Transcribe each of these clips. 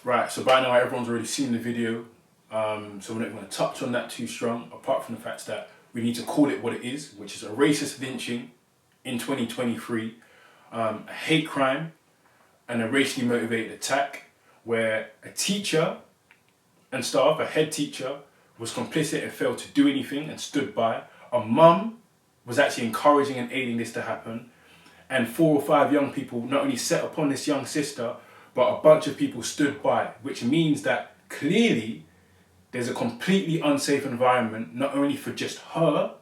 Right, so by now everyone's already seen the video, so we're not going to touch on that too strong, apart from the fact that we need to call it what it is, which is a racist lynching in 2023, a hate crime and a racially motivated attack where a teacher and staff, a head teacher, was complicit and failed to do anything and stood by. A mum was actually encouraging and aiding this to happen, and 4 or 5 young people not only set upon this young sister, but a bunch of people stood by, which means that clearly there's a completely unsafe environment, not only for just her,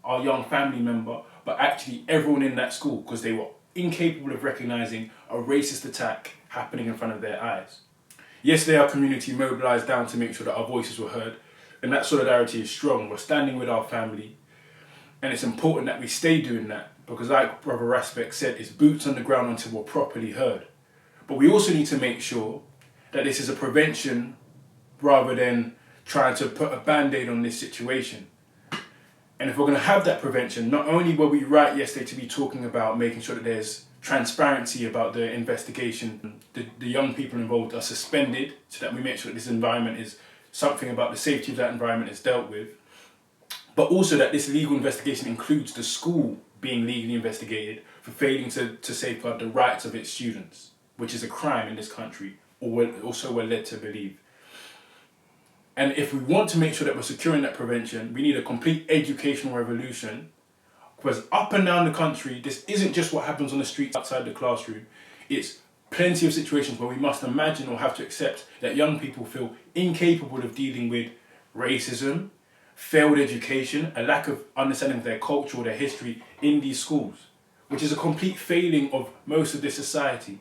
our young family member, but actually everyone in that school, because they were incapable of recognizing a racist attack happening in front of their eyes. Yesterday our community mobilized down to make sure that our voices were heard, and that solidarity is strong. We're standing with our family, and it's important that we stay doing that, because like Brother Raspek said, it's boots on the ground until we're properly heard. But we also need to make sure that this is a prevention rather than trying to put a band-aid on this situation. And if we're going to have that prevention, not only were we right yesterday to be talking about making sure that there's transparency about the investigation, the young people involved are suspended so that we make sure that this environment is something about the safety of that environment is dealt with, but also that this legal investigation includes the school being legally investigated for failing to safeguard the rights of its students, which is a crime in this country, or also we're led to believe. And if we want to make sure that we're securing that prevention, we need a complete educational revolution, because up and down the country, this isn't just what happens on the streets outside the classroom. It's plenty of situations where we must imagine or have to accept that young people feel incapable of dealing with racism, failed education, a lack of understanding of their culture or their history in these schools, which is a complete failing of most of this society.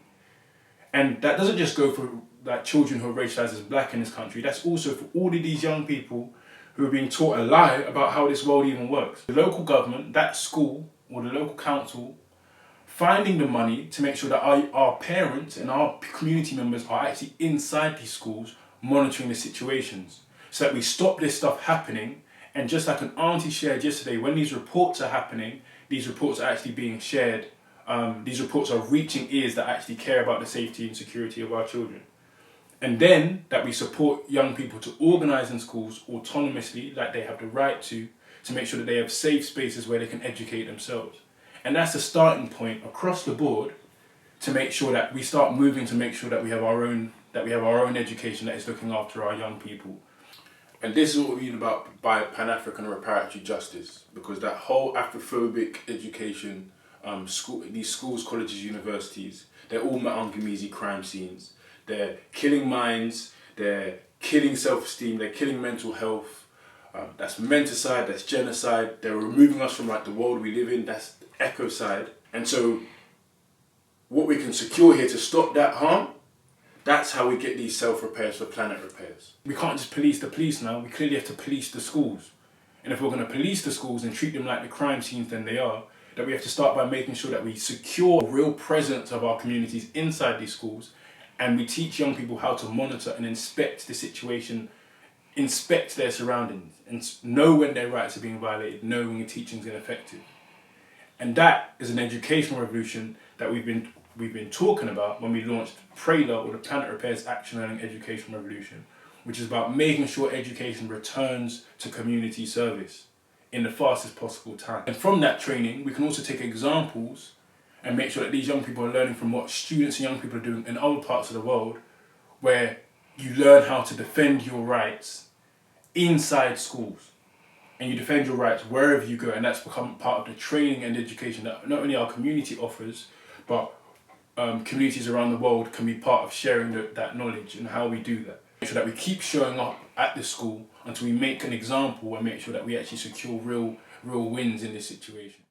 And that doesn't just go for like children who are racialized as black in this country, that's also for all of these young people who are being taught a lie about how this world even works. The local government, that school, or the local council, finding the money to make sure that our parents and our community members are actually inside these schools monitoring the situations, so that we stop this stuff happening. And just like an auntie shared yesterday, when these reports are happening, these reports are actually being shared. These reports are reaching ears that actually care about the safety and security of our children. And then that we support young people to organise in schools autonomously, like they have the right to make sure that they have safe spaces where they can educate themselves. And that's the starting point across the board to make sure that we start moving to make sure that we have our own education that is looking after our young people. And this is what we mean about by Pan-African reparatory justice, because that whole Afrophobic education, these schools, colleges, universities, they're all Maatubuntuman crime scenes. They're killing minds, they're killing self-esteem, they're killing mental health. That's menticide, that's genocide. They're removing us from like the world we live in, that's ecocide. And so what we can secure here to stop that harm, that's how we get these self-repairs for planet repairs. We can't just police the police now, we clearly have to police the schools. And if we're going to police the schools and treat them like the crime scenes then they are, that we have to start by making sure that we secure a real presence of our communities inside these schools, and we teach young people how to monitor and inspect the situation, inspect their surroundings, and know when their rights are being violated, know when the teaching is ineffective. And that is an educational revolution that we've been talking about when we launched PRALER, or the Planet Repairs Action Learning Education Revolution, which is about making sure education returns to community service in the fastest possible time. And from that training, we can also take examples and make sure that these young people are learning from what students and young people are doing in other parts of the world, where you learn how to defend your rights inside schools. And you defend your rights wherever you go, and that's become part of the training and education that not only our community offers, but communities around the world can be part of sharing that knowledge and how we do that. Make sure that we keep showing up at the school until we make an example and make sure that we actually secure real wins in this situation.